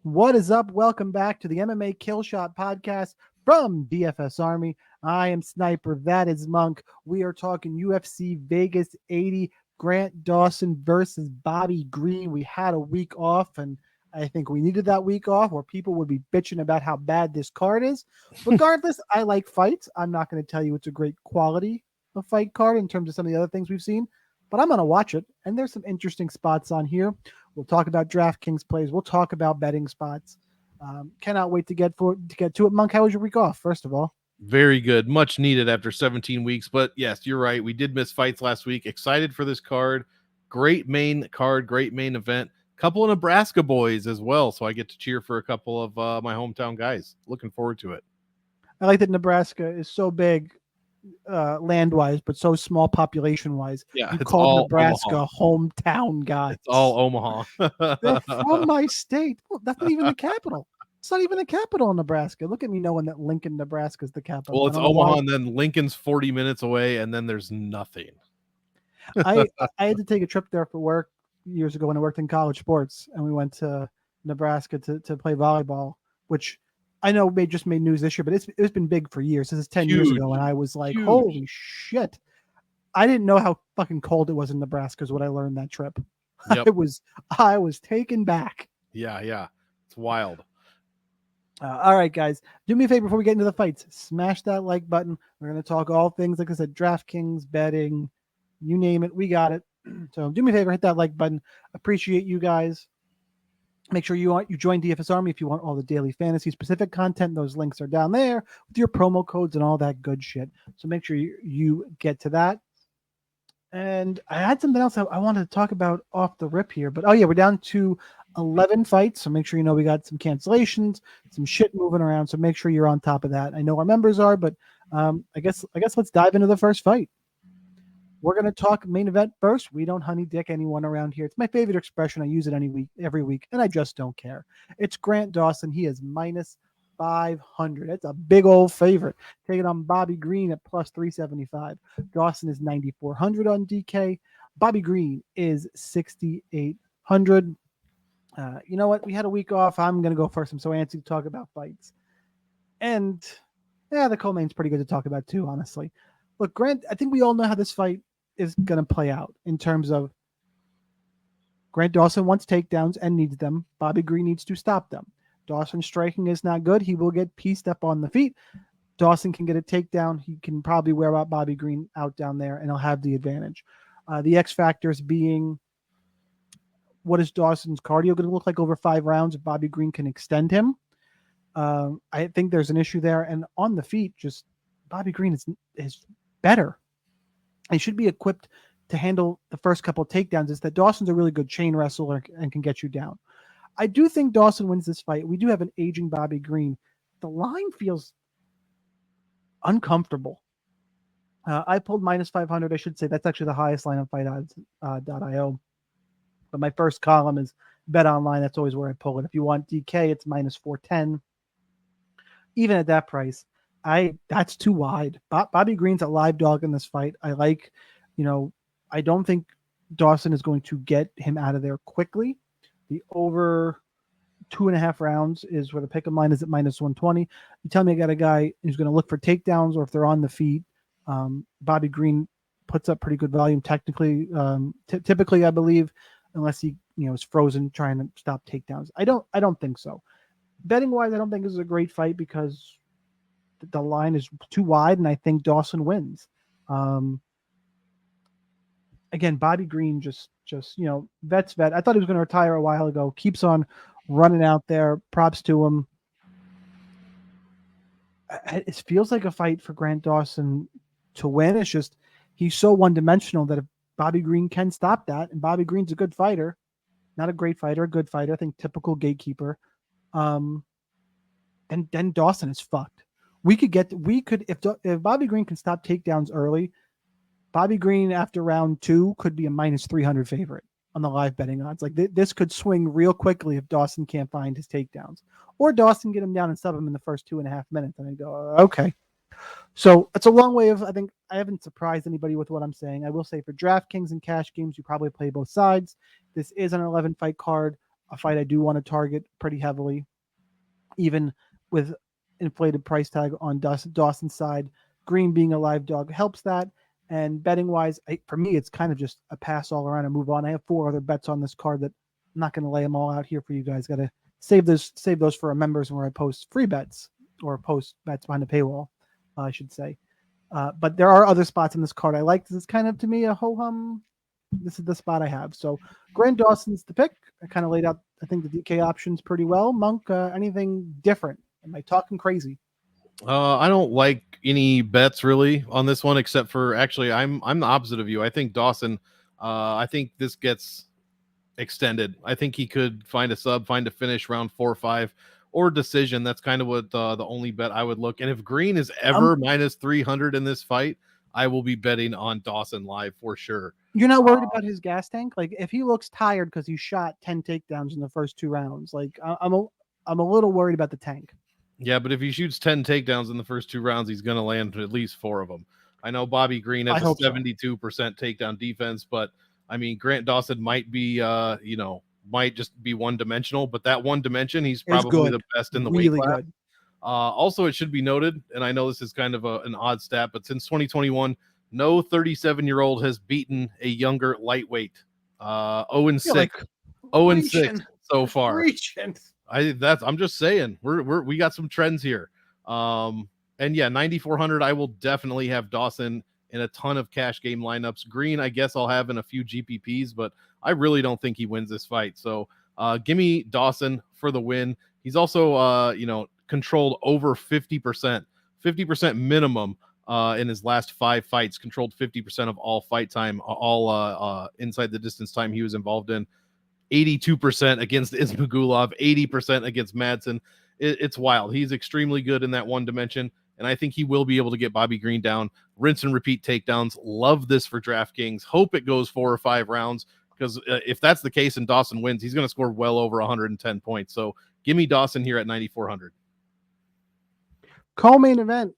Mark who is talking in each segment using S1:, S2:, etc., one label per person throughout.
S1: What is up? Welcome back to the MMA Killshot podcast from DFS Army. I am Sniper. That is Monk. We are talking UFC Vegas 80, Grant Dawson versus Bobby Green. We had a week off, and I think we needed that week off where people would be bitching about how bad this card is. Regardless, I like fights. I'm not going to tell you it's a great quality of fight card in terms of some of the other things we've seen, but I'm going to watch it, and there's some interesting spots on here. We'll talk about DraftKings plays. We'll talk about betting spots. Cannot wait to get to it. Monk, how was your week off, first of all?
S2: Very good. Much needed after 17 weeks. But yes, you're right. We did miss fights last week. Excited for this card. Great main card. Great main event. Couple of Nebraska boys as well. So I get to cheer for a couple of my hometown guys. Looking forward to it.
S1: I like that Nebraska is so big land-wise, but so small population-wise.
S2: Yeah,
S1: you call Nebraska
S2: Omaha.
S1: Hometown guys.
S2: It's all Omaha.
S1: They're from my state. Well, that's not even the capital. It's not even the capital of Nebraska. Look at me knowing that Lincoln, Nebraska is the capital.
S2: Well, it's Omaha, and then Lincoln's 40 minutes away, and then there's nothing.
S1: I had to take a trip there for work years ago when I worked in college sports, and we went to Nebraska to play volleyball, which I know just made news this year, but it's been big for years. This is 10 years ago, and I was like, holy shit. I didn't know how fucking cold it was in Nebraska is what I learned that trip. Yep. I was taken back.
S2: Yeah. It's wild.
S1: All right, guys, do me a favor before we get into the fights. Smash that like button. We're going to talk all things, like I said, DraftKings, betting, you name it. We got it. So do me a favor, hit that like button. Appreciate you guys. Make sure you join DFS Army if you want all the daily fantasy specific content. Those links are down there with your promo codes and all that good shit. So make sure you get to that. And I had something else I wanted to talk about off the rip here, but we're down to 11 fights. So make sure we got some cancellations, some shit moving around. So make sure you're on top of that. I know our members are, but I guess let's dive into the first fight. We're going to talk main event first. We don't honey dick anyone around here. It's my favorite expression. I use it every week, and I just don't care. It's Grant Dawson. He is minus 500. It's a big old favorite. Taking on Bobby Green at plus 375. Dawson is 9,400 on DK. Bobby Green is 6,800. You know what? We had a week off. I'm going to go first. I'm so antsy to talk about fights. And the co-main's pretty good to talk about too, honestly. Look, Grant, I think we all know how this fight is going to play out in terms of Grant Dawson wants takedowns and needs them. Bobby Green needs to stop them. Dawson's striking is not good. He will get pieced up on the feet. Dawson can get a takedown. He can probably wear out Bobby Green out down there, and he'll have the advantage. The X factors being, what is Dawson's cardio going to look like over 5 rounds if Bobby Green can extend him? I think there's an issue there. And on the feet, just Bobby Green is better. He should be equipped to handle the first couple of takedowns. Is that Dawson's a really good chain wrestler and can get you down. I do think Dawson wins this fight. We do have an aging Bobby Green. The line feels uncomfortable. I pulled minus 500. I should say that's actually the highest line on FightOdds.io. But my first column is Bet Online. That's always where I pull it. If you want DK, it's minus 410. Even at that price, that's too wide. Bobby Green's a live dog in this fight. I like, I don't think Dawson is going to get him out of there quickly. The over 2.5 rounds is where the pick'em line is at minus 120. You tell me I got a guy who's going to look for takedowns or if they're on the feet. Bobby Green puts up pretty good volume technically. Typically, I believe, unless he is frozen trying to stop takedowns. I don't think so. Betting wise, I don't think this is a great fight because the line is too wide, and I think Dawson wins. Again, Bobby Green just vet's vet. I thought he was going to retire a while ago. Keeps on running out there. Props to him. It feels like a fight for Grant Dawson to win. It's just he's so one-dimensional that if Bobby Green can stop that, and Bobby Green's a good fighter, not a great fighter, a good fighter. I think typical gatekeeper. Then Dawson is fucked. If Bobby Green can stop takedowns early, Bobby Green after round 2 could be a minus 300 favorite on the live betting odds. Like this could swing real quickly if Dawson can't find his takedowns, or Dawson get him down and sub him in the first 2.5 minutes. And I go, okay. So it's a long way of, I think I haven't surprised anybody with what I'm saying. I will say for DraftKings and cash games, you probably play both sides. This is an 11 fight card. a fight I do want to target pretty heavily, even with inflated price tag on Dawson's side. Green being a live dog helps that. And betting wise, for me, it's kind of just a pass all around and move on. I have 4 other bets on this card that I'm not going to lay them all out here for you guys. Got to save those for our members where I post free bets or post bets behind the paywall, I should say. But there are other spots in this card I like. This is kind of, to me, a ho-hum. This is the spot I have. So Grant Dawson's the pick. I kind of laid out, I think, the DK options pretty well. Monk, anything different? Am I talking crazy?
S2: I don't like any bets really on this one, except for actually I'm the opposite of you. I think Dawson, I think this gets extended. I think he could find a sub, find a finish round 4 or 5 or decision. That's kind of what the only bet I would look. And if Green is ever minus 300 in this fight, I will be betting on Dawson live for sure.
S1: You're not worried about his gas tank? Like if he looks tired because he shot 10 takedowns in the first 2 rounds, like I'm a little worried about the tank.
S2: Yeah, but if he shoots 10 takedowns in the first 2 rounds, he's going to land at least 4 of them. I know Bobby Green has a 72% takedown defense, but I mean, Grant Dawson might be, might just be one-dimensional, but that one dimension, he's probably the best in the weight class. Good. Also, it should be noted, and I know this is kind of an odd stat, but since 2021, no 37-year-old has beaten a younger lightweight. 0-6, 0-6 so far. I'm just saying, we got some trends here. And yeah, 9,400. I will definitely have Dawson in a ton of cash game lineups. Green, I guess I'll have in a few GPPs, but I really don't think he wins this fight. So give me Dawson for the win. He's also, controlled over 50% minimum in his last 5 fights, controlled 50% of all fight time, all inside the distance time he was involved in. 82% against Ismagulov, 80% against Madsen. It's wild. He's extremely good in that one dimension, and I think he will be able to get Bobby Green down. Rinse and repeat takedowns. Love this for DraftKings. Hope it goes 4 or 5 rounds, because if that's the case and Dawson wins, he's going to score well over 110 points. So give me Dawson here at 9,400.
S1: Co-main event.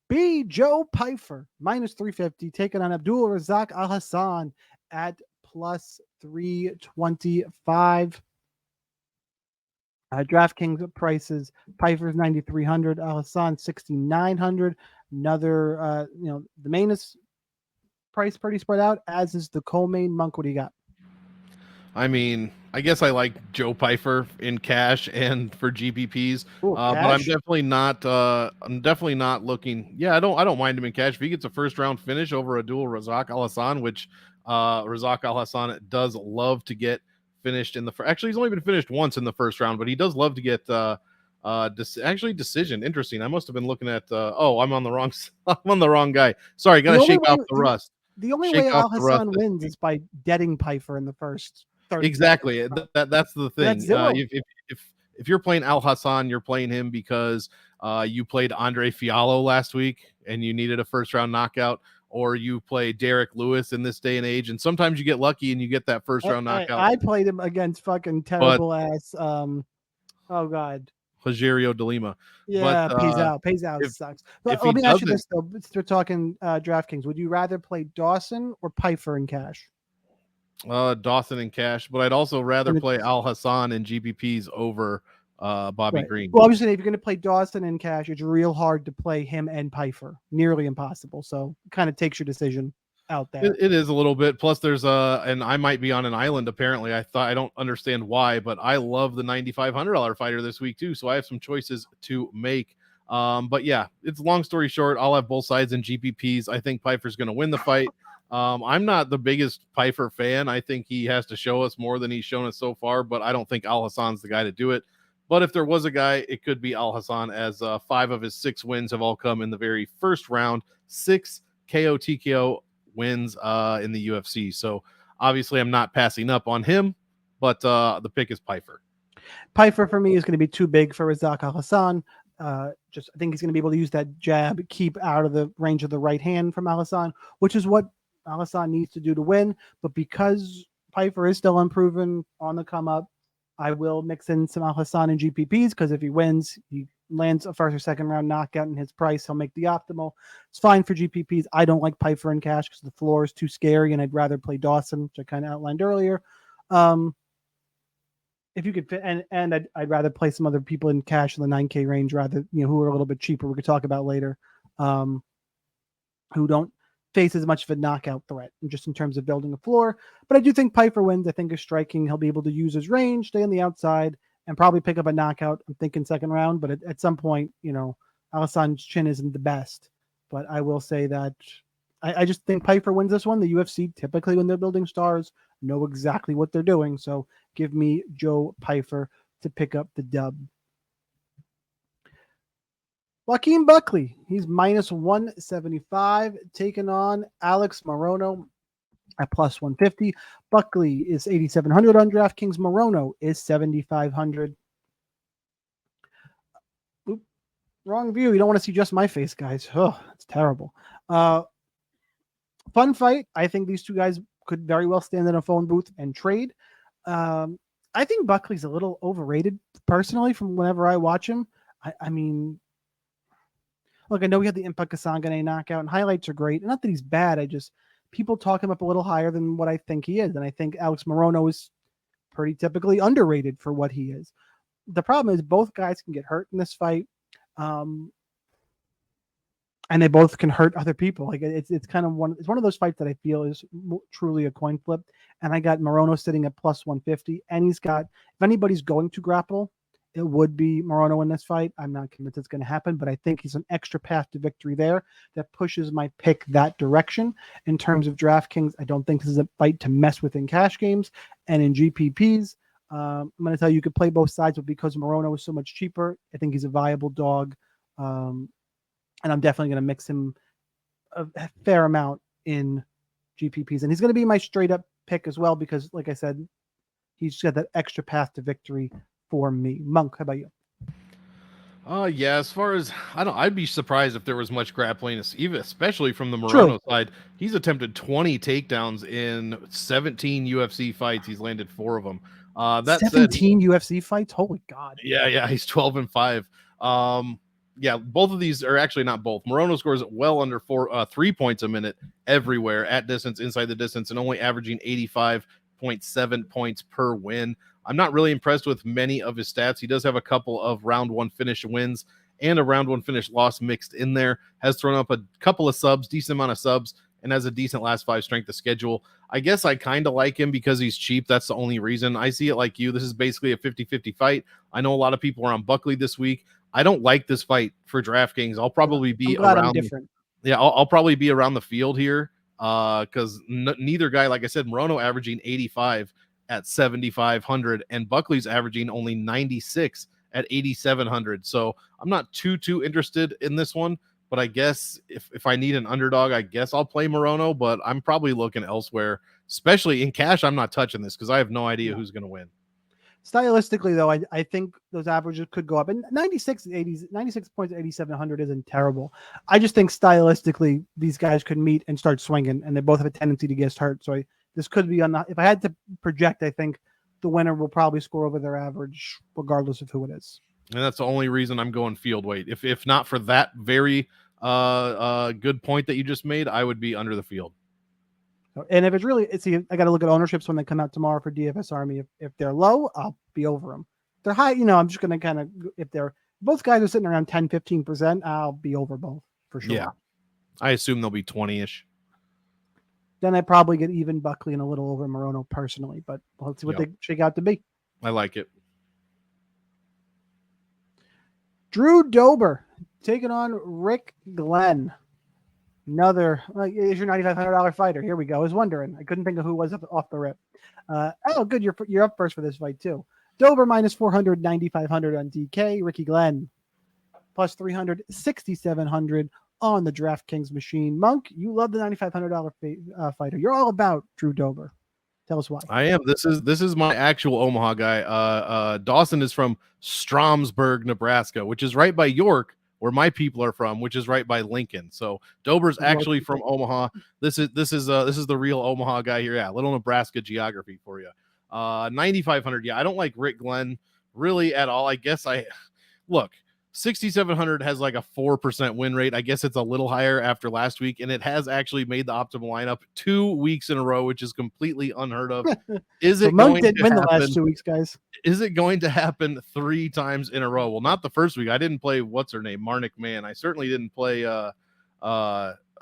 S1: B. Joe Pyfer, minus 350, taking on Abdul Razak Alhassan at plus 325. DraftKings prices: Pyfer's 9,300, Alhassan 6,900. Another, the main is price pretty spread out, as is the co-main. Monk, what do you got?
S2: I mean, I guess I like Joe Pyfer in cash and for GPPs, but I'm definitely not. I'm definitely not looking. Yeah, I don't mind him in cash if he gets a first round finish over a dual Razak Alhassan, which Razak Alhassan does love to get finished in the first. Actually, he's only been finished once in the first round, but he does love to get decision. Interesting. I must have been looking at. I'm on the wrong. I'm on the wrong guy. Sorry, gotta shake off the rust.
S1: The only way Alhassan wins is by deading Pyfer in the first 30
S2: exactly. That's the thing.
S1: That's
S2: if you're playing Alhassan, you're playing him because you played Andre Fiallo last week and you needed a first round knockout, or you play Derek Lewis in this day and age, and sometimes you get lucky and you get that first round knockout.
S1: I played him against fucking terrible ass. Oh god,
S2: Rogerio de Lima.
S1: Yeah, but, pays out. Sucks. But let me ask you this though: we're talking DraftKings. Would you rather play Dawson or Pyfer in cash?
S2: Dawson in cash, but I'd also rather play Alhassan in GPPs over Bobby Green.
S1: Well, obviously, if you're going to play Dawson in cash, it's real hard to play him and Pyfer. Nearly impossible. So it kind of takes your decision out there.
S2: It is a little bit. Plus, there's and I might be on an island. Apparently, I don't understand why, but I love the $9,500 fighter this week too. So I have some choices to make. But yeah, it's long story short. I'll have both sides in GPPs. I think Pyfer's going to win the fight. I'm not the biggest Pyfer fan. I think he has to show us more than he's shown us so far, but I don't think Alhassan's the guy to do it. But if there was a guy, it could be Alhassan, as 5 of his 6 wins have all come in the very first round. 6 KO TKO wins in the UFC. So obviously I'm not passing up on him, but the pick is Pyfer.
S1: Pyfer for me is going to be too big for Razak Alhassan. I think he's going to be able to use that jab, keep out of the range of the right hand from Alhassan, which is what Alhassan needs to do to win. But because Pyfer is still unproven, on the come up, I will mix in some Alhassan in GPPs, because if he wins, he lands a first or second round knockout in his price, he'll make the optimal. It's fine for GPPs. I don't like Pyfer in cash because the floor is too scary, and I'd rather play Dawson, which I kind of outlined earlier. if you could fit, and I'd rather play some other people in cash in the 9K range rather, who are a little bit cheaper. We could talk about later, who don't face as much of a knockout threat just in terms of building a floor. But I do think Pyfer wins. I think his striking, he'll be able to use his range, stay on the outside, and probably pick up a knockout. I'm thinking second round, but at some point, Alhassan's chin isn't the best. But I will say that I just think Pyfer wins this one. The UFC, typically when they're building stars, know exactly what they're doing. So give me Joe Pyfer to pick up the dub. Joaquin Buckley, he's minus 175, taking on Alex Morono at plus 150. Buckley is 8,700 on DraftKings. Morono is 7,500. Oop, wrong view. You don't want to see just my face, guys. Oh, it's terrible. Fun fight. I think these two guys could very well stand in a phone booth and trade. I think Buckley's a little overrated, personally, from whenever I watch him. I mean, look, I know we had the Impa Kasangane knockout, and highlights are great. Not that he's bad. People talk him up a little higher than what I think he is. And I think Alex Morono is pretty typically underrated for what he is. The problem is both guys can get hurt in this fight. And they both can hurt other people. Like it's kind of one of those fights that I feel is truly a coin flip. And I got Morono sitting at plus 150, and he's got, if anybody's going to grapple, it would be Morono in this fight. I'm not convinced it's going to happen, but I think he's an extra path to victory there that pushes my pick that direction. In terms of DraftKings, I don't think this is a fight to mess with in cash games and in GPPs. I'm going to tell you, you could play both sides, but because Morono is so much cheaper, I think he's a viable dog. And I'm definitely going to mix him a fair amount in GPPs. And he's going to be my straight up pick as well, because like I said, he's got that extra path to victory for me. Monk, how about you?
S2: Yeah, as far as I'd be surprised if there was much grappling, even especially from the Morono side. He's attempted 20 takedowns in 17 UFC fights. He's landed 4 of them. That
S1: 17 UFC fights? Holy God.
S2: Yeah, he's 12-5. Yeah, both of these are actually not both. Morono scores well under 3 points a minute everywhere, at distance, inside the distance, and only averaging 85.7 points per win. I'm not really impressed with many of his stats. He does have a couple of round 1 finish wins and a round 1 finish loss mixed in there. Has thrown up a couple of subs, decent amount of subs, and has a decent last 5 strength of schedule. I guess I kind of like him because he's cheap. That's the only reason. I see it like you. This is basically a 50-50 fight. I know a lot of people are on Buckley this week. I don't like this fight for DraftKings. I'll probably be around. I'll probably be around the field here because neither guy, like I said, Morono averaging 85 at 7,500, and Buckley's averaging only 96 at 8,700. So I'm not too interested in this one. But I guess if I need an underdog, I guess I'll play Morono. But I'm probably looking elsewhere, especially in cash. I'm not touching this because I have no idea who's going to win.
S1: Stylistically, though, I think those averages could go up. And 96 points at 8,700 isn't terrible. I just think stylistically, these guys could meet and start swinging, and they both have a tendency to get hurt. So this could be if I had to project, I think the winner will probably score over their average, regardless of who it is.
S2: And that's the only reason I'm going field weight. If not for that very good point that you just made, I would be under the field.
S1: And if it's really, I got to look at ownerships when they come out tomorrow for DFS Army. If they're low, I'll be over them. If they're high, I'm just going to kind of, if both guys are sitting around 10-15%, I'll be over both for sure.
S2: Yeah. I assume they'll be 20-ish.
S1: Then I probably get even Buckley and a little over Morono personally, but let's see what they shake out to be.
S2: I like it.
S1: Drew Dober taking on Rick Glenn. Another is your $9,500 fighter. Here we go. I was wondering. I couldn't think of who was off the rip. Good. You're up first for this fight too. Dober minus 400, 9,500 on DK. Ricky Glenn plus 300, 6,700 on the DraftKings machine. Monk, you love the $9,500 fighter. You're all about Drew Dober. Tell us why.
S2: I am. This is my actual Omaha guy. Dawson is from Stromsburg, Nebraska, which is right by York, where my people are from, which is right by Lincoln. So Dober's actually from Omaha. This is the real Omaha guy here. Yeah, little Nebraska geography for you. 9,500. Yeah, I don't like Rick Glenn really at all. I guess look. 6,700 has like a 4% win rate. I guess it's a little higher after last week, and it has actually made the optimal lineup 2 weeks in a row, which is completely unheard of. Is
S1: So
S2: it
S1: Monk
S2: going
S1: didn't
S2: to
S1: win the
S2: happen?
S1: last 2 weeks, guys.
S2: Is it going to happen 3 times in a row? Well, not the first week. I didn't play what's her name, Marnik Man. I certainly didn't play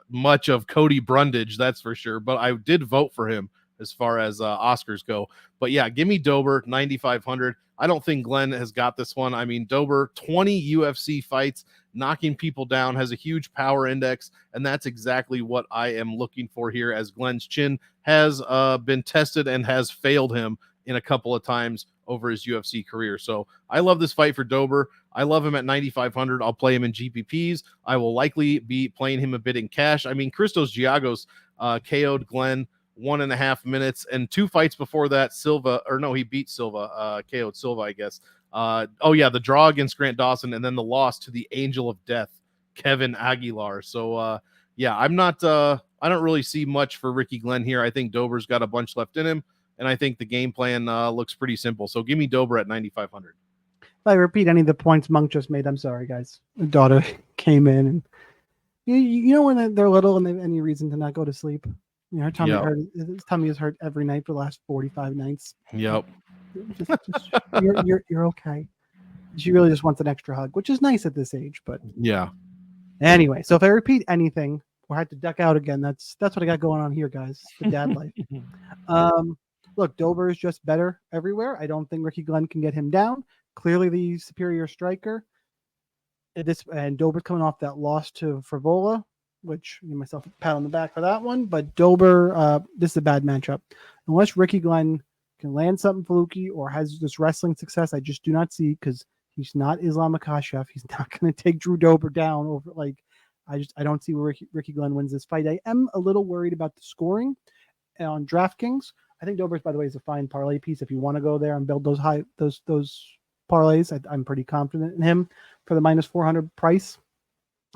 S2: much of Cody Brundage, that's for sure. But I did vote for him as far as Oscars go. But yeah, give me Dober 9,500. I don't think Glenn has got this one. I mean, Dober 20 UFC fights, knocking people down, has a huge power index, and that's exactly what I am looking for here. As Glenn's chin has been tested and has failed him in a couple of times over his UFC career. So I love this fight for Dober. I love him at 9,500. I'll play him in GPPs. I will likely be playing him a bit in cash. I mean, Christos Giagos KO'd Glenn 1.5 minutes, and 2 fights before that, he beat Silva, KO'd Silva, I guess. The draw against Grant Dawson, and then the loss to the Angel of Death, Kevin Aguilar. So I'm not I don't really see much for Ricky Glenn here. I think Dober's got a bunch left in him, and I think the game plan looks pretty simple. So give me Dober at 9,500.
S1: If I repeat any of the points Monk just made, I'm sorry, guys. The daughter came in, and you know when they're little and they have any reason to not go to sleep. You know, her tummy hurt. His tummy is hurt every night for the last 45 nights.
S2: Yep.
S1: You're okay. She really just wants an extra hug, which is nice at this age. But
S2: yeah.
S1: Anyway, so if I repeat anything or I had to duck out again, that's what I got going on here, guys. The dad life. Look, Dober is just better everywhere. I don't think Ricky Glenn can get him down. Clearly the superior striker. And Dober's coming off that loss to Frivola, which give myself a pat on the back for that one. But Dober, this is a bad matchup. Unless Ricky Glenn can land something fluky or has this wrestling success, I just do not see, because he's not Islam Makhachev. He's not going to take Drew Dober down over I don't see where Ricky Glenn wins this fight. I am a little worried about the scoring on DraftKings. I think Dober's, by the way, is a fine parlay piece if you want to go there and build those parlays. I'm pretty confident in him for the minus 400 price.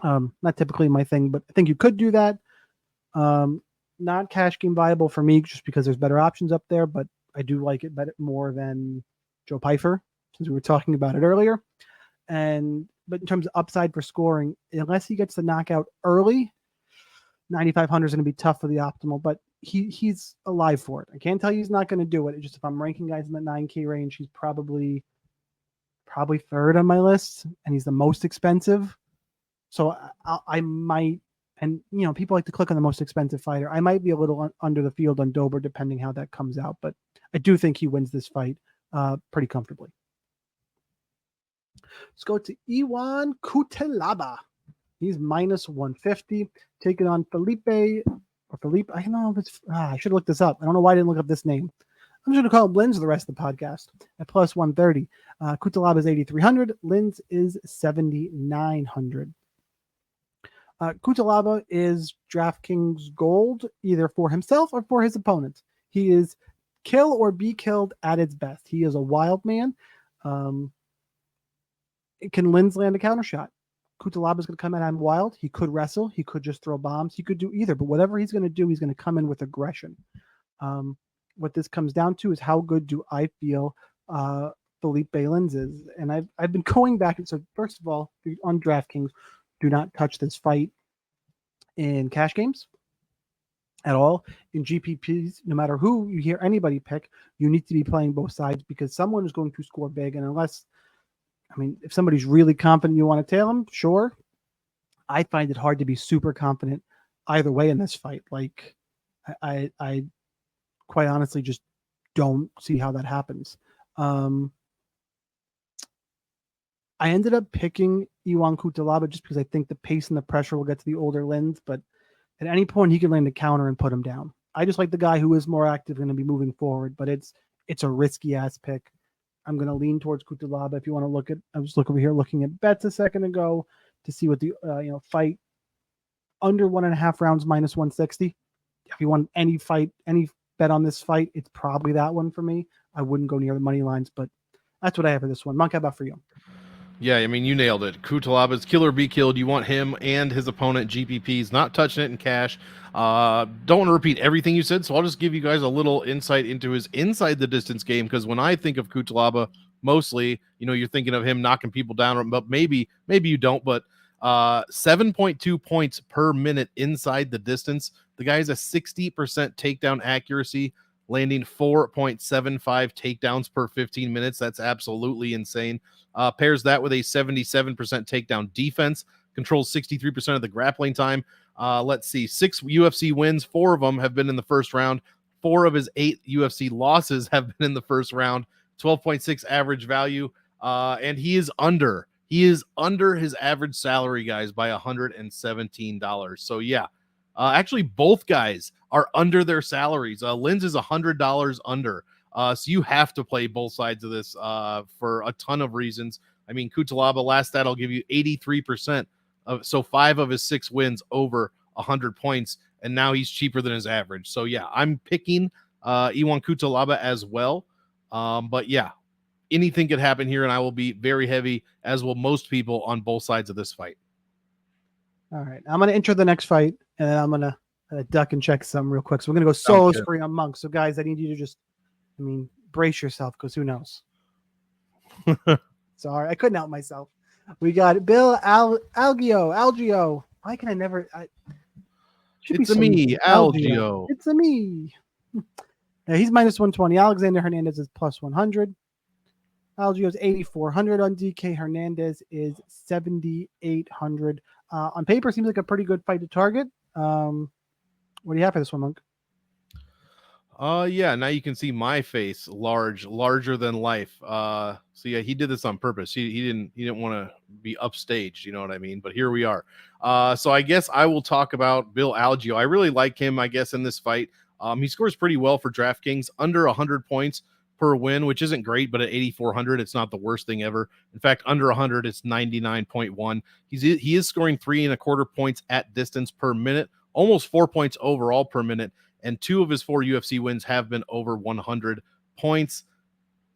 S1: Not typically my thing, but I think you could do that. Not cash game viable for me just because there's better options up there, but I do like it better more than Joe Pyfer, since we were talking about it earlier. But in terms of upside for scoring, unless he gets the knockout early, 9,500 is going to be tough for the optimal, but he's alive for it. I can't tell you he's not going to do it. It's just if I'm ranking guys in the 9K range, he's probably third on my list, and he's the most expensive. So I might, and people like to click on the most expensive fighter. I might be a little under the field on Dober depending how that comes out, but I do think he wins this fight pretty comfortably. Let's go to Iwan Cutelaba. He's minus 150, taking on Felipe. I don't know if it's. I should look this up. I don't know why I didn't look up this name. I'm just going to call him Linz the rest of the podcast at plus 130. Cutelaba is 8,300. Linz is 7,900. Cutelaba is DraftKings gold, either for himself or for his opponent. He is kill or be killed at its best. He is a wild man. Can Linz land a counter shot? Cutelaba is going to come at him wild. He could wrestle. He could just throw bombs. He could do either. But whatever he's going to do, he's going to come in with aggression. What this comes down to is how good do I feel Felipe Linz is. And I've been going back. And so first of all, on DraftKings, do not touch this fight in cash games at all. In GPPs, no matter who you hear anybody pick, you need to be playing both sides because someone is going to score big. And if somebody's really confident you want to tail them, sure. I find it hard to be super confident either way in this fight. Like, I quite honestly just don't see how that happens. I ended up picking Iwan Cutelaba just because I think the pace and the pressure will get to the older Linz, but at any point he can land a counter and put him down. I just like the guy who is more active, going to be moving forward, but it's a risky ass pick. I'm going to lean towards Cutelaba. If you want to look at, I was over here looking at bets a second ago to see what the fight under 1.5 rounds minus 160. If you want any bet on this fight, it's probably that one for me. I wouldn't go near the money lines, but that's what I have for this one. Monk, how about for you?
S2: Yeah, I mean, you nailed it. Cutelaba's kill or be killed. You want him and his opponent GPPs, not touching it in cash. Don't want to repeat everything you said, so I'll just give you guys a little insight into his inside the distance game, because when I think of Cutelaba, mostly. You're thinking of him knocking people down, but maybe you don't. But 7.2 points per minute inside the distance. The guy has a 60% takedown accuracy, landing 4.75 takedowns per 15 minutes. That's absolutely insane. Pairs that with a 77% takedown defense, controls 63% of the grappling time. Let's see, 6 UFC wins, 4 of them have been in the first round. 4 of his 8 UFC losses have been in the first round. 12.6 average value, and he is under his average salary, guys, by $117. So yeah, actually both guys are under their salaries. Lynn's is $100 under. So you have to play both sides of this for a ton of reasons. I mean, Cutelaba, last stat I'll give you, 83%. So 5 of his 6 wins over 100 points, and now he's cheaper than his average. So yeah, I'm picking Iwan Cutelaba as well. But yeah, anything could happen here, and I will be very heavy, as will most people, on both sides of this fight.
S1: All right, I'm going to enter the next fight, and then I'm going to duck and check some real quick. So we're going to go solo spree on Monk. So guys, I need you to just, brace yourself, because who knows? Sorry, I couldn't help myself. We got Bill Algeo. Why can I never?
S2: It's a me, Algeo.
S1: It's a me. Yeah, he's minus 120. Alexander Hernandez is plus 100. Algeo's 8,400 on DK. Hernandez is 7,800. On paper, seems like a pretty good fight to target. What do you have for this one, Monk?
S2: Yeah, now you can see my face larger than life. So yeah, he did this on purpose. He didn't want to be upstaged, you know what I mean? But here we are. So I guess I will talk about Bill Algeo. I really like him, I guess, in this fight. He scores pretty well for DraftKings, under 100 points per win, which isn't great, but at 8,400, it's not the worst thing ever. In fact, under 100, it's 99.1. He is scoring 3.25 points at distance per minute, almost 4 points overall per minute, and 2 of his 4 UFC wins have been over 100 points.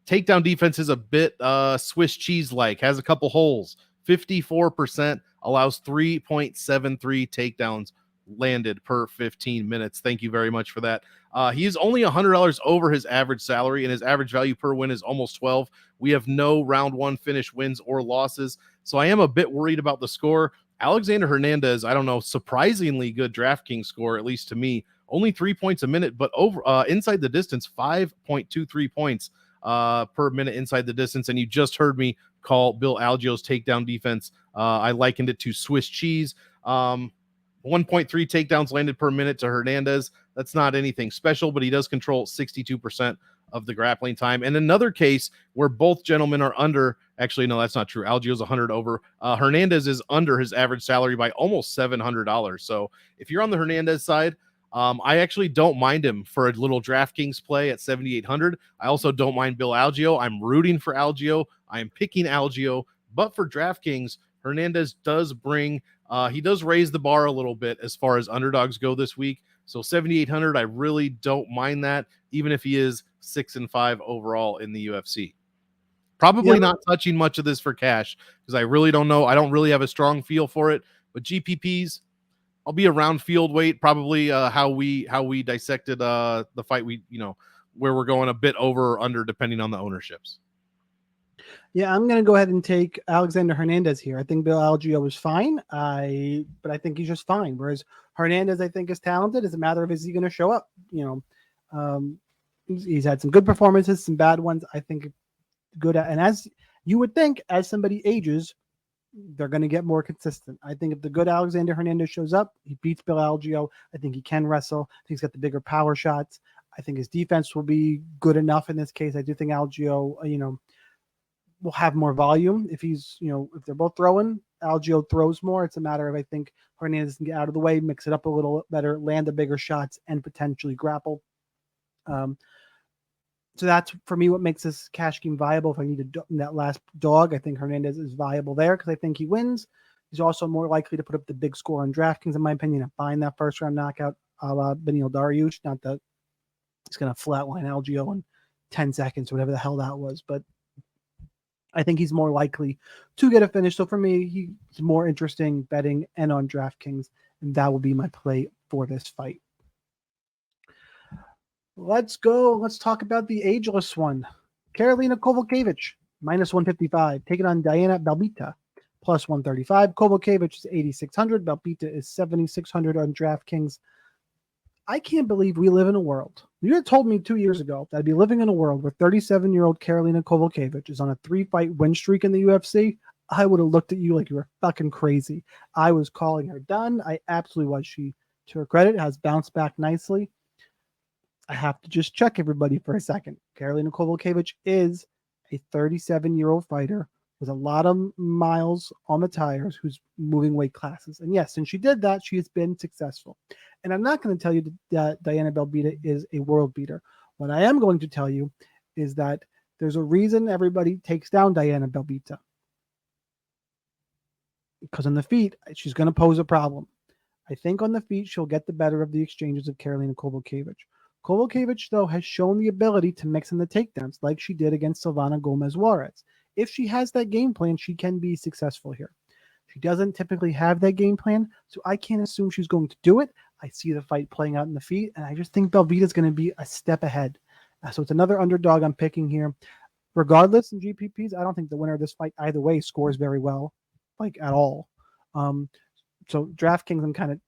S2: Takedown defense is a bit Swiss cheese-like, has a couple holes. 54%, allows 3.73 takedowns landed per 15 minutes. Thank you very much for that. He is only $100 over his average salary, and his average value per win is almost 12. We have no round 1 finish wins or losses, so I am a bit worried about the score. Alexander Hernandez, I don't know, surprisingly good DraftKings score, at least to me. Only 3 points a minute, but over inside the distance, 5.23 points per minute inside the distance. And you just heard me call Bill Algeo's takedown defense. I likened it to Swiss cheese. 1.3 takedowns landed per minute to Hernandez. That's not anything special, but he does control 62% of the grappling time. And another case where both gentlemen are under, actually, no, that's not true. Algeo's 100 over. Hernandez is under his average salary by almost $700. So if you're on the Hernandez side, I actually don't mind him for a little DraftKings play at 7,800. I also don't mind Bill Algeo. I'm rooting for Algeo. I'm picking Algeo. But for DraftKings, Hernandez does bring, he does raise the bar a little bit as far as underdogs go this week. So 7,800, I really don't mind that, even if he is 6-5 overall in the UFC. Probably not touching much of this for cash, because I really don't know. I don't really have a strong feel for it. But GPPs, I'll be around field weight, probably how we dissected the fight, where we're going a bit over or under depending on the ownerships.
S1: Yeah, I'm going to go ahead and take Alexander Hernandez here. I think Bill Algeo is fine, but I think he's just fine. Whereas Hernandez, I think, is talented. It's a matter of, is he going to show up? He's had some good performances, some bad ones. I think good. And as you would think, as somebody ages, they're going to get more consistent. I think if the good Alexander Hernandez shows up, he beats Bill Algeo. I think he can wrestle. I think he's got the bigger power shots. I think his defense will be good enough in this case. I do think Algeo, will have more volume. If he's, if they're both throwing, Algeo throws more. It's a matter of, I think Hernandez can get out of the way, mix it up a little better, land the bigger shots, and potentially grapple. So that's, for me, what makes this cash game viable. If I need that last dog, I think Hernandez is viable there because I think he wins. He's also more likely to put up the big score on DraftKings, in my opinion, and find that first-round knockout a la Beneil Dariush. Not that he's going to flatline Algeo in 10 seconds, whatever the hell that was. But I think he's more likely to get a finish. So for me, he's more interesting betting and on DraftKings, and that will be my play for this fight. Let's go. Let's talk about the ageless one, Karolina Kowalkiewics. minus 155. Taking on Diana Belbita, plus 135. Kowalkiewics is 8,600. Belbita is 7,600 on DraftKings. I can't believe we live in a world. You had told me 2 years ago that I'd be living in a world where 37-year-old Karolina Kowalkiewicz is on a 3-fight win streak in the UFC. I would have looked at you like you were fucking crazy. I was calling her done. I absolutely was. She, to her credit, has bounced back nicely. I have to just check everybody for a second. Karolina Kowalkiewicz is a 37-year-old fighter with a lot of miles on the tires who's moving weight classes. And yes, since she did that, she has been successful. And I'm not going to tell you that Diana Belbita is a world beater. What I am going to tell you is that there's a reason everybody takes down Diana Belbita. Because on the feet, she's going to pose a problem. I think on the feet, she'll get the better of the exchanges of Karolina Kowalkiewicz. Kowalkiewicz, though, has shown the ability to mix in the takedowns like she did against Silvana Gomez-Juarez. If she has that game plan, she can be successful here. She doesn't typically have that game plan, so I can't assume she's going to do it. I see the fight playing out in the feet, and I just think Belbita is going to be a step ahead. So it's another underdog I'm picking here. Regardless, in GPPs, I don't think the winner of this fight either way scores very well, like at all. So DraftKings, I'm kind of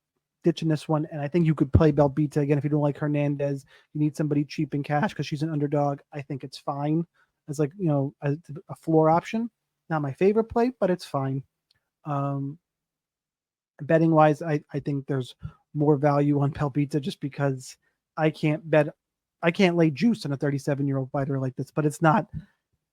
S1: ditching this one, and I think you could play Belbita again if you don't like Hernandez. You need somebody cheap in cash because she's an underdog. I think it's fine as like a floor option. Not my favorite play, but it's fine. Betting wise, I think there's more value on Belbita just because I can't lay juice on a 37-year-old fighter like this. But it's not.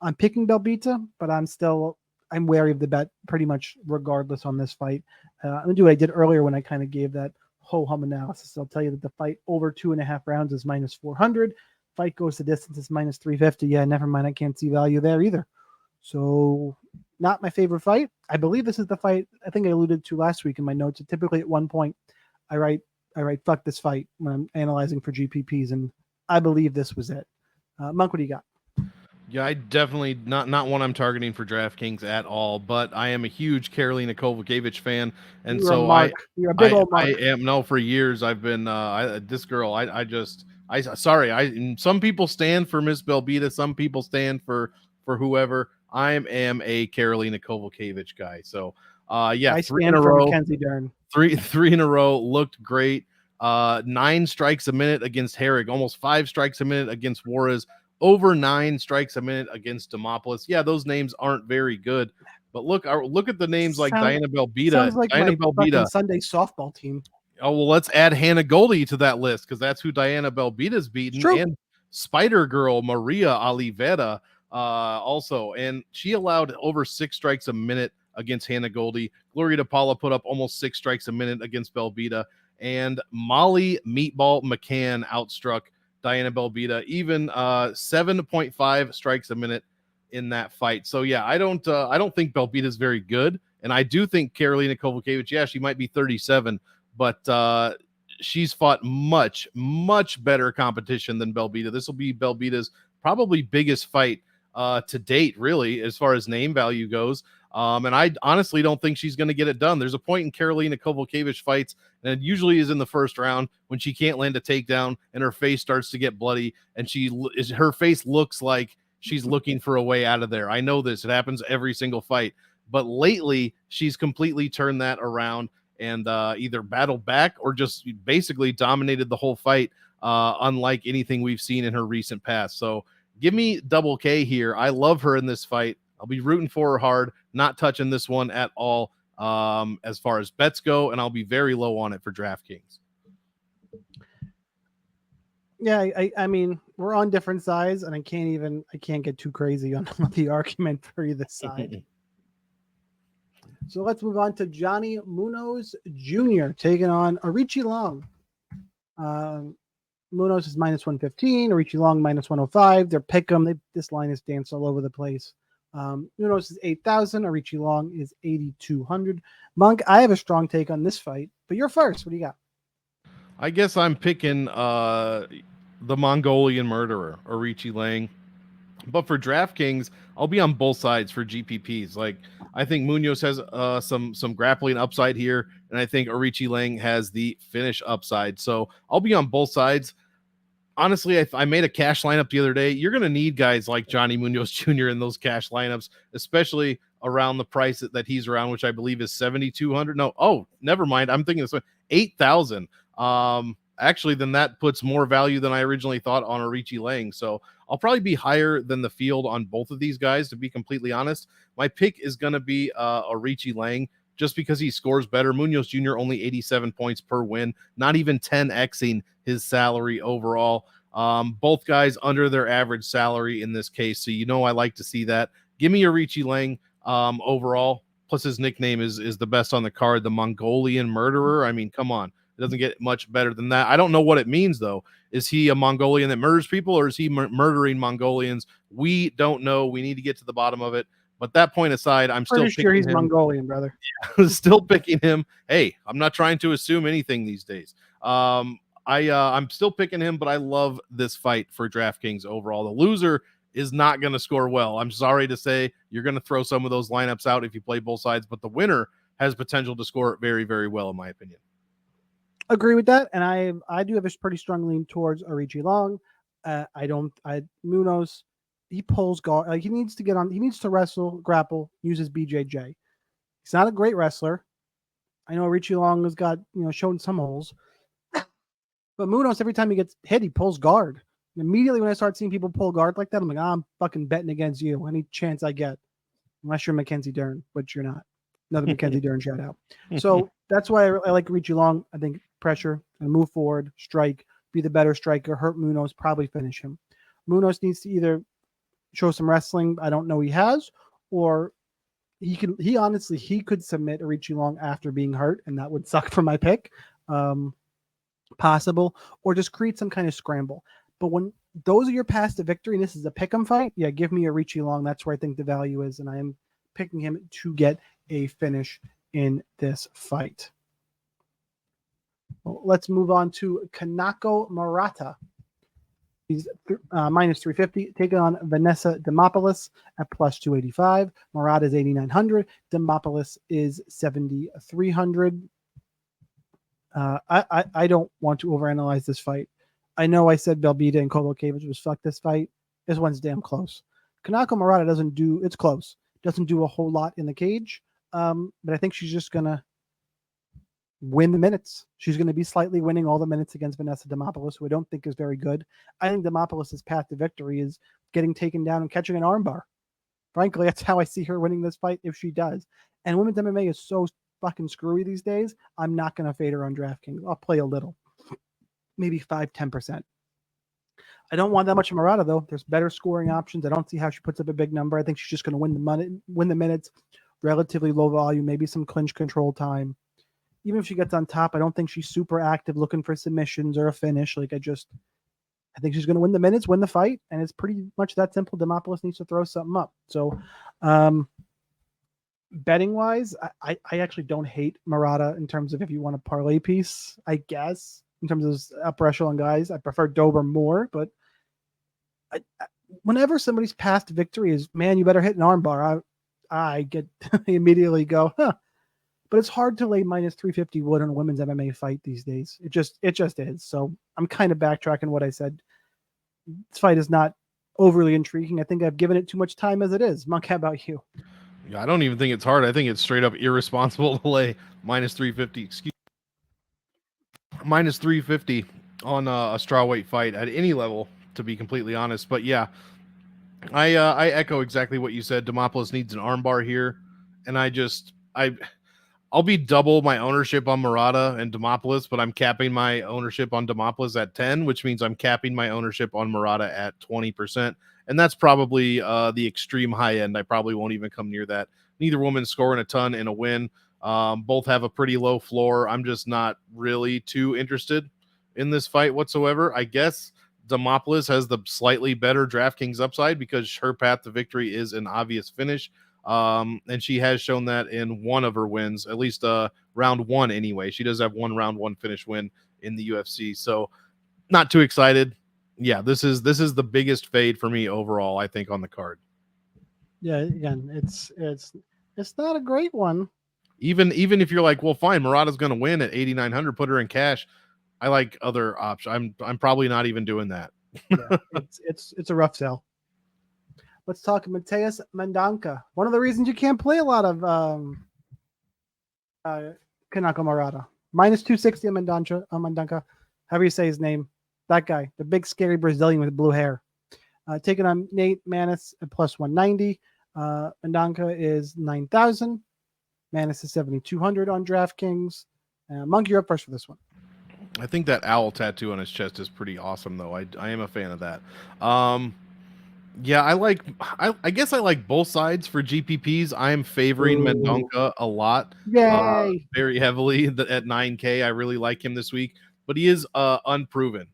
S1: I'm picking Belbita, but I'm wary of the bet pretty much regardless on this fight. I'm gonna do what I did earlier when I kind of gave that ho-hum analysis. I'll tell you that the fight over 2.5 rounds is minus 400. Fight goes the distance is minus 350. Yeah, never mind. I can't see value there either. So not my favorite fight. I believe this is the fight I think I alluded to last week in my notes. Typically at one point I write fuck this fight when I'm analyzing for GPPs, and I believe this was it. Monk, what do you got?
S2: Yeah, I definitely not one I'm targeting for DraftKings at all, but I am a huge Karolina Kowalkiewicz fan, and
S1: You're
S2: so
S1: a Mark. You're a big old Mark.
S2: I am no for years. I've been this girl. Some people stand for Miss Belbita, some people stand for whoever. I am a Karolina Kowalkiewicz guy. So yeah,
S1: I
S2: 3
S1: stand
S2: in a
S1: for
S2: row.
S1: Mackenzie Dern.
S2: Three in a row looked great. 9 strikes a minute against Herrig, almost 5 strikes a minute against Juarez, over 9 strikes a minute against Demopoulos. Yeah, those names aren't very good, but look at the names like Diana Belbita.
S1: Sounds like
S2: Diana
S1: my
S2: Belbita.
S1: fucking Sunday softball team.
S2: Oh well, let's add Hannah Goldie to that list because that's who Diana Belbita's beaten, and Spider Girl Maria Oliveira also, and she allowed over 6 strikes a minute against Hannah Goldie. Gloria DePaula put up almost 6 strikes a minute against Belbita, and Molly Meatball McCann outstruck Diana Belbita, even 7.5 strikes a minute in that fight. So yeah, I don't think Belbita is very good, and I do think Karolina Kowalkiewicz, yeah, she might be 37, but she's fought much better competition than Belbita. This will be Belbita's probably biggest fight to date, really, as far as name value goes. And I honestly don't think she's going to get it done. There's a point in Karolina Kowalkiewicz fights, and it usually is in the first round when she can't land a takedown and her face starts to get bloody, and her face looks like she's looking for a way out of there. I know this. It happens every single fight. But lately, she's completely turned that around and either battled back or just basically dominated the whole fight, unlike anything we've seen in her recent past. So give me double K here. I love her in this fight. I'll be rooting for her hard, not touching this one at all as far as bets go, and I'll be very low on it for DraftKings.
S1: Yeah, I mean, we're on different sides, and I can't get too crazy on the argument for either side. So let's move on to Johnny Munoz Jr. taking on Aoriqileng. Munoz is minus 115, Aoriqileng minus 105. They're pick 'em. This line is danced all over the place. Munoz is 8,000. Aoriqileng is 8,200. Monk, I have a strong take on this fight, but you're first. What do you got?
S2: I guess I'm picking the Mongolian murderer, Aoriqileng. But for DraftKings, I'll be on both sides for GPPs. Like, I think Munoz has some grappling upside here, and I think Aoriqileng has the finish upside. So I'll be on both sides. honestly, I made a cash lineup the other day. You're going to need guys like Johnny Munoz Jr. in those cash lineups, especially around the price that he's around, which I believe is 7,200. No, oh, never mind. I'm thinking this 8,000. Actually, then that puts more value than I originally thought on Aoriqileng. So I'll probably be higher than the field on both of these guys, to be completely honest. My pick is going to be Aoriqileng, just because he scores better. Munoz Jr. only 87 points per win, not even 10xing his salary overall. Both guys under their average salary in this case, so I like to see that. Give me Aoriqileng overall. Plus his nickname is the best on the card, the Mongolian Murderer. I mean, come on. It doesn't get much better than that. I don't know what it means, though. Is he a Mongolian that murders people, or is he murdering Mongolians? We don't know. We need to get to the bottom of it. But that point aside, I'm still
S1: pretty sure he's
S2: him.
S1: Mongolian, brother.
S2: Still picking him. Hey, I'm not trying to assume anything these days. I'm still picking him, but I love this fight for DraftKings overall. The loser is not going to score well. I'm sorry to say, you're going to throw some of those lineups out if you play both sides, but the winner has potential to score very, very well, in my opinion.
S1: Agree with that, and I do have a pretty strong lean towards Aoriqileng. Munoz, he pulls guard. He needs to wrestle, grapple, uses BJJ. He's not a great wrestler. I know Aoriqileng has got shown some holes, but Munoz, every time he gets hit, he pulls guard. And immediately when I start seeing people pull guard like that, I'm like, I'm fucking betting against you any chance I get, unless you're Mackenzie Dern, which you're not. Another Mackenzie Dern shout out. So that's why I like Aoriqileng. I think pressure and move forward, strike, be the better striker, hurt Munoz, probably finish him. Munoz needs to either show some wrestling I don't know he has, or he could submit Aoriqileng after being hurt, and that would suck for my pick. Possible, or just create some kind of scramble. But when those are your paths to victory, and this is a pick'em fight, yeah, give me Aoriqileng. That's where I think the value is, and I am picking him to get a finish in this fight. Well, let's move on to Kanako Murata. He's minus 350, taking on Vanessa Demopoulos at plus 285. Murata is 8,900. Demopoulos is 7,300. I don't want to overanalyze this fight. I know I said Belbita and Kowalkiewics was fuck this fight. This one's damn close. Kanako Murata it's close. Doesn't do a whole lot in the cage. But I think she's just going to win the minutes. She's going to be slightly winning all the minutes against Vanessa Demopoulos, who I don't think is very good. I think Demopoulos' path to victory is getting taken down and catching an armbar. Frankly, that's how I see her winning this fight if she does. And women's MMA is so fucking screwy these days. I'm not going to fade her on DraftKings. I'll play a little. Maybe 5-10%. I don't want that much of Murata, though. There's better scoring options. I don't see how she puts up a big number. I think she's just going to win the minutes, relatively low volume, maybe some clinch control time. Even if she gets on top, I don't think she's super active looking for submissions or a finish. I think she's going to win the minutes, win the fight, and it's pretty much that simple. Demopoulos needs to throw something up. So, betting-wise, I actually don't hate Murata in terms of if you want a parlay piece, I guess. In terms of upper echelon guys, I prefer Dober more, but whenever somebody's past victory is, man, you better hit an armbar, I immediately go, huh. But it's hard to lay minus 350 wood on a women's MMA fight these days. It just is. So I'm kind of backtracking what I said. This fight is not overly intriguing. I think I've given it too much time as it is. Monk, how about you?
S2: Yeah, I don't even think it's hard. I think it's straight up irresponsible to lay minus 350. Minus 350 on a strawweight fight at any level, to be completely honest. But yeah, I echo exactly what you said. Demopoulos needs an armbar here, and I'll be double my ownership on Murata and Demopoulos, but I'm capping my ownership on Demopoulos at 10, which means I'm capping my ownership on Murata at 20. And that's probably the extreme high end. I probably won't even come near that. Neither woman's scoring a ton in a win. Both have a pretty low floor. I'm just not really too interested in this fight whatsoever. I guess Demopoulos has the slightly better DraftKings upside because her path to victory is an obvious finish. And she has shown that in one of her wins, at least round one anyway. She does have one round one finish win in the UFC. So not too excited. Yeah, this is the biggest fade for me overall, I think, on the card.
S1: Yeah, again, it's not a great one.
S2: Even if you're like, well, fine, Murata's going to win at 8,900, put her in cash. I like other options. I'm probably not even doing that.
S1: Yeah, it's a rough sell. Let's talk Mateus Mendonca. One of the reasons you can't play a lot of Kanako Murata. Minus 260 on Mendonca. However you say his name. That guy, the big scary Brazilian with blue hair. Taking on Nate Maness at plus 190. Mendonca is 9,000. Maness is 7,200 on DraftKings. Monk, you're up first for this one.
S2: I think that owl tattoo on his chest is pretty awesome, though. I am a fan of that. Yeah, I guess I like both sides for GPPs. I am favoring Mendonca a lot.
S1: Yay!
S2: Very heavily at 9K. I really like him this week, but he is unproven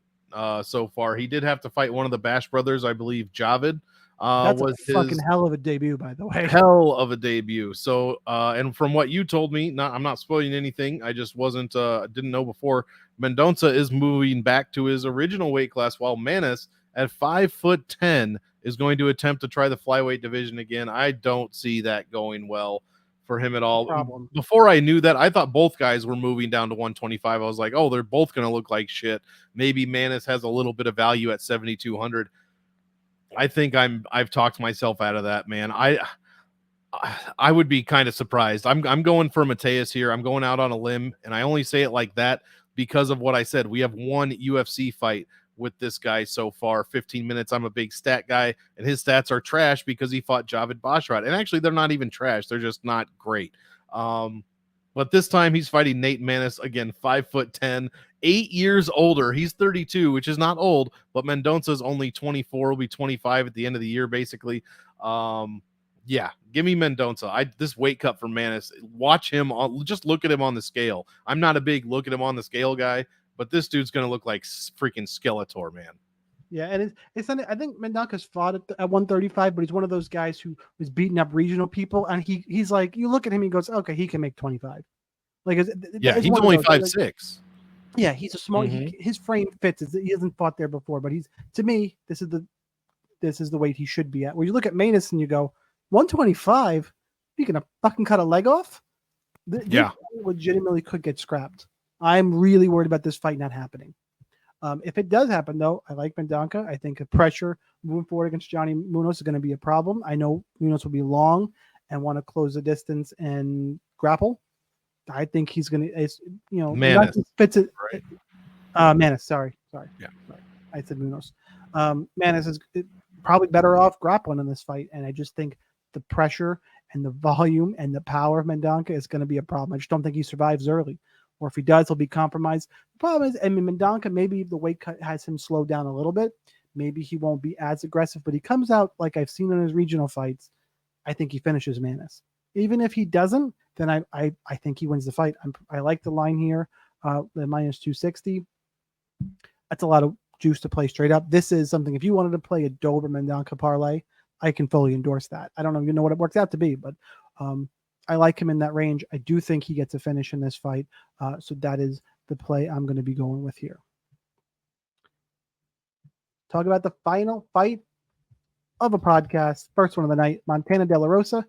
S2: so far. He did have to fight one of the Bash brothers, I believe, Javid.
S1: That's
S2: was
S1: a fucking hell of a debut, by the way.
S2: Hell of a debut. So, and from what you told me, I'm not spoiling anything. I just didn't know before. Mendonca is moving back to his original weight class, while Maness at 5'10" is going to attempt to try the flyweight division again. I don't see that going well for him at all.
S1: Problem.
S2: Before I knew that, I thought both guys were moving down to 125. I was like, oh, they're both going to look like shit. Maybe Maness has a little bit of value at 7,200. I think I've talked myself out of that, man. I would be kind of surprised. I'm going for Mateus here. I'm going out on a limb, and I only say it like that because of what I said. We have one UFC fight with this guy so far, 15 minutes. I'm a big stat guy, and his stats are trash because he fought Javid Basharat. And actually, they're not even trash. They're just not great. But this time he's fighting Nate Maness, again, 5'10", 8 years older. He's 32, which is not old, but Mendonca's only 24, will be 25 at the end of the year, basically. Yeah, give me Mendonca. This weight cut for Maness, watch him, just look at him on the scale. I'm not a big look at him on the scale guy, but this dude's going to look like freaking Skeletor, man.
S1: Yeah, and it's I think Mendonca's fought at 135, but he's one of those guys who was beating up regional people, and he's like, you look at him, he goes, okay, he can make 25. Like,
S2: yeah, he's only 5'6".
S1: Yeah, he's a small. His frame fits. He hasn't fought there before, but to me, this is the weight he should be at. Where you look at Maness and you go, 125, you gonna fucking cut a leg off?
S2: Yeah,
S1: legitimately could get scrapped. I'm really worried about this fight not happening. If it does happen, though, I like Mendonca. I think a pressure moving forward against Johnny Munoz is going to be a problem. I know Munoz will be long and want to close the distance and grapple. I think he's going to,
S2: Maness
S1: fits it.
S2: Right.
S1: Maness, sorry.
S2: Yeah.
S1: Sorry. I said Munoz. Maness is probably better off grappling in this fight, and I just think the pressure and the volume and the power of Mendonca is going to be a problem. I just don't think he survives early. Or if he does, he'll be compromised. The problem is, Mendonca, maybe the weight cut has him slow down a little bit. Maybe he won't be as aggressive, but he comes out like I've seen in his regional fights. I think he finishes Maness. Even if he doesn't, then I think he wins the fight. I like the line here, the minus 260. That's a lot of juice to play straight up. This is something, if you wanted to play a Dober Mendonca parlay, I can fully endorse that. I don't know what it works out to be, but I like him in that range. I do think he gets a finish in this fight. So that is the play I'm going to be going with here. Talk about the final fight of a podcast. First one of the night, Montana De La Rosa.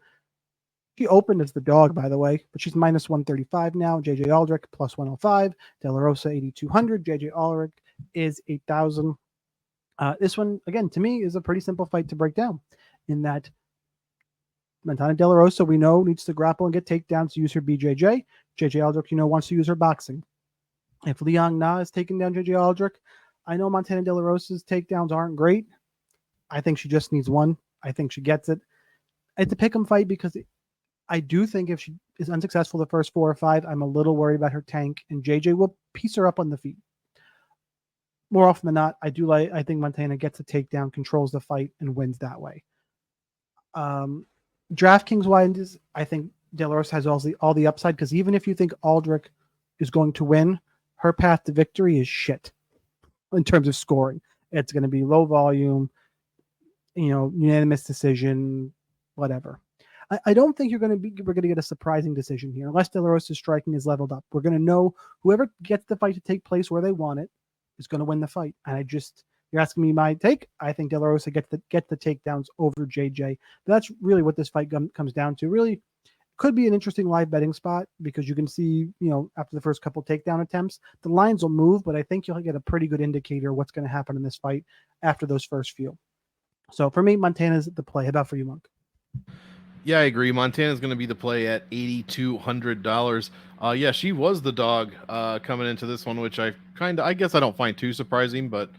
S1: She opened as the dog, by the way, but she's minus 135 now. JJ Aldrich plus 105. De La Rosa 8,200. JJ Aldrich is 8,000. This one, again, to me, is a pretty simple fight to break down in that Montana De La Rosa, we know, needs to grapple and get takedowns to use her BJJ. JJ Aldrich, wants to use her boxing. If Liang Na is taking down JJ Aldrich, I know Montana De La Rosa's takedowns aren't great. I think she just needs one. I think she gets it. It's a pick'em fight because I do think if she is unsuccessful the first 4 or 5, I'm a little worried about her tank, and JJ will piece her up on the feet. More often than not, I think Montana gets a takedown, controls the fight, and wins that way. DraftKings wise, I think De La Rosa has all the upside, because even if you think Aldrich is going to win, her path to victory is shit in terms of scoring. It's going to be low volume, unanimous decision, whatever. I don't think we're going to get a surprising decision here unless De La Rosa's striking is leveled up. We're going to know whoever gets the fight to take place where they want it is going to win the fight. And you're asking me my take. I think De La Rosa get the takedowns over JJ. But that's really what this fight comes down to. Really, could be an interesting live betting spot because you can see, after the first couple takedown attempts, the lines will move, but I think you'll get a pretty good indicator what's going to happen in this fight after those first few. So for me, Montana's the play. How about for you, Monk?
S2: Yeah, I agree. Montana's going to be the play at $8,200. Yeah, she was the dog coming into this one, which I guess I don't find too surprising, but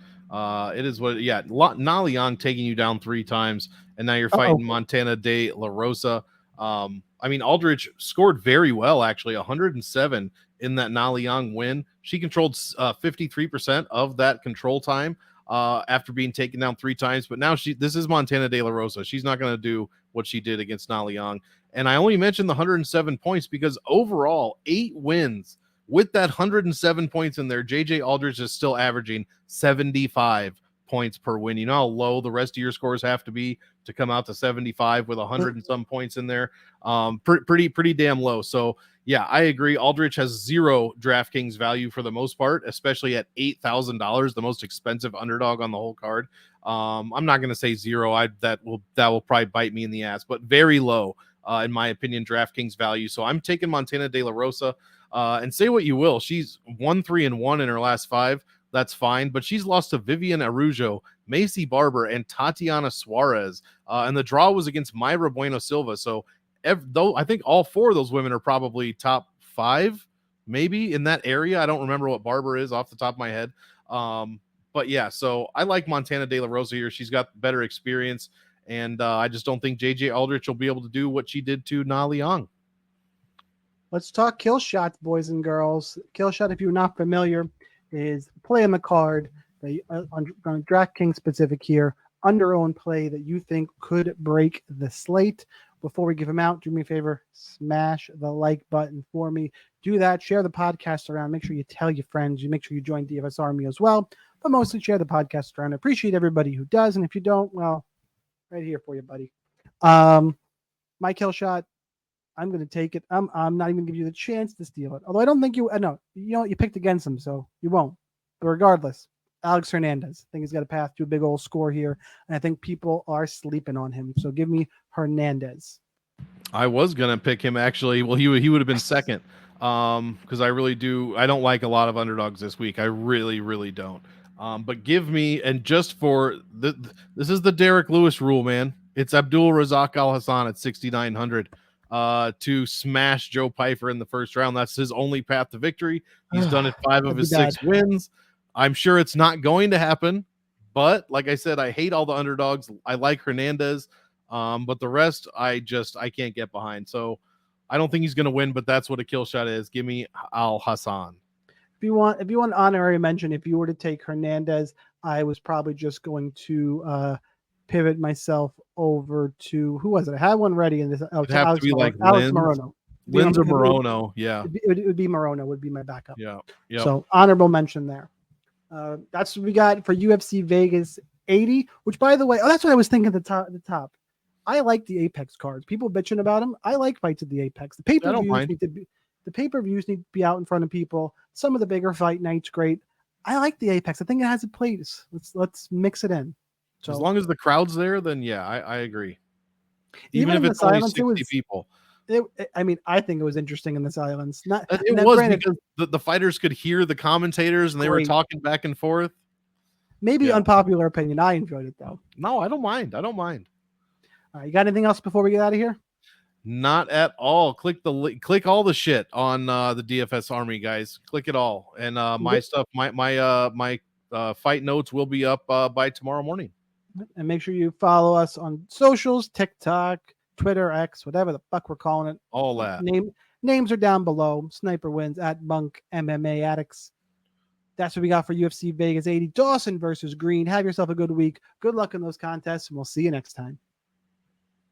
S2: it is what. Yeah, Na Liang taking you down 3 times, and now you're fighting Montana de la Rosa. I mean, Aldrich scored very well, actually, 107 in that Na Liang win. She controlled 53% of that control time after being taken down 3 times, but now this is Montana de la Rosa. She's not going to do what she did against Na Liang. And I only mentioned the 107 points because overall, 8 wins with that 107 points in there. JJ Aldrich is still averaging 75 points per win. You know how low the rest of your scores have to be to come out to 75 with 100 and some points in there. Pretty damn low. So yeah, I agree. Aldrich has 0 DraftKings value for the most part, especially at $8,000, the most expensive underdog on the whole card. I'm not going to say 0. That will probably bite me in the ass, but very low, in my opinion, DraftKings value. So I'm taking Montana de la Rosa, and say what you will. She's 1-3-1 in her last 5. That's fine, but she's lost to Vivian Araujo, Macy Barber, and Tatiana Suarez. And the draw was against Mayra Bueno Silva. So though I think all 4 of those women are probably top 5, maybe in that area. I don't remember what Barber is off the top of my head. But yeah, so I like Montana de la Rosa here. She's got better experience, and I just don't think JJ Aldrich will be able to do what she did to Na Liang.
S1: Let's talk kill shots, boys and girls. Kill shot, if you're not familiar, is play on the card on DraftKings specific here, under-owned play that you think could break the slate. Before we give them out, do me a favor, smash the like button for me. Do that. Share the podcast around. Make sure you tell your friends. You make sure you join DFS Army as well. But mostly share the podcast around. I appreciate everybody who does. And if you don't, well, right here for you, buddy. My kill shot, I'm going to take it. I'm not even going to give you the chance to steal it. Although I don't think you picked against him, so you won't. But regardless, Alex Hernandez. I think he's got a path to a big old score here. And I think people are sleeping on him. So give me Hernandez.
S2: I was going to pick him, actually. Well, he would have been second. Because I don't like a lot of underdogs this week. I really, really don't. But give me, and just for this is the Derek Lewis rule, man. It's Abdul Razak Alhassan at 6,900 to smash Joe Pyfer in the first round. That's his only path to victory. He's done it 5 of his 6 wins. I'm sure it's not going to happen, but like I said, I hate all the underdogs. I like Hernandez, but the rest I can't get behind. So I don't think he's going to win, but that's what a kill shot is. Give me Alhassan.
S1: If you want an honorary mention, if you were to take Hernandez, I was probably just going to pivot myself over to, who was it? I had one ready in this.
S2: It'd have to be like
S1: Alex Morono.
S2: Linz or Morono, yeah.
S1: It would be Morono would be my backup.
S2: Yeah.
S1: So honorable mention there. That's what we got for UFC Vegas 80, which, by the way, that's what I was thinking at the top. I like the Apex cards. People bitching about them. I like fights at the Apex. The pay-per-views need to be out in front of people. Some of the bigger fight nights, great. I like the Apex. I think it has a place. Let's mix it in. So,
S2: as long as the crowd's there, then yeah, I agree.
S1: Even
S2: if it's only 60 people.
S1: I think it was interesting in the silence.
S2: Because the fighters could hear the commentators and they were talking back and forth.
S1: Maybe unpopular opinion. I enjoyed it though.
S2: No, I don't mind. All
S1: right, you got anything else before we get out of here?
S2: Not at all. Click all the shit on the DFS Army, guys. Click it all, and my stuff, my fight notes will be up by tomorrow morning.
S1: And make sure you follow us on socials, TikTok, Twitter, X, whatever the fuck we're calling it.
S2: All that.
S1: Names are down below. Sniper wins at Monk MMA Addicts. That's what we got for UFC Vegas 80. Dawson versus Green. Have yourself a good week. Good luck in those contests, and we'll see you next time.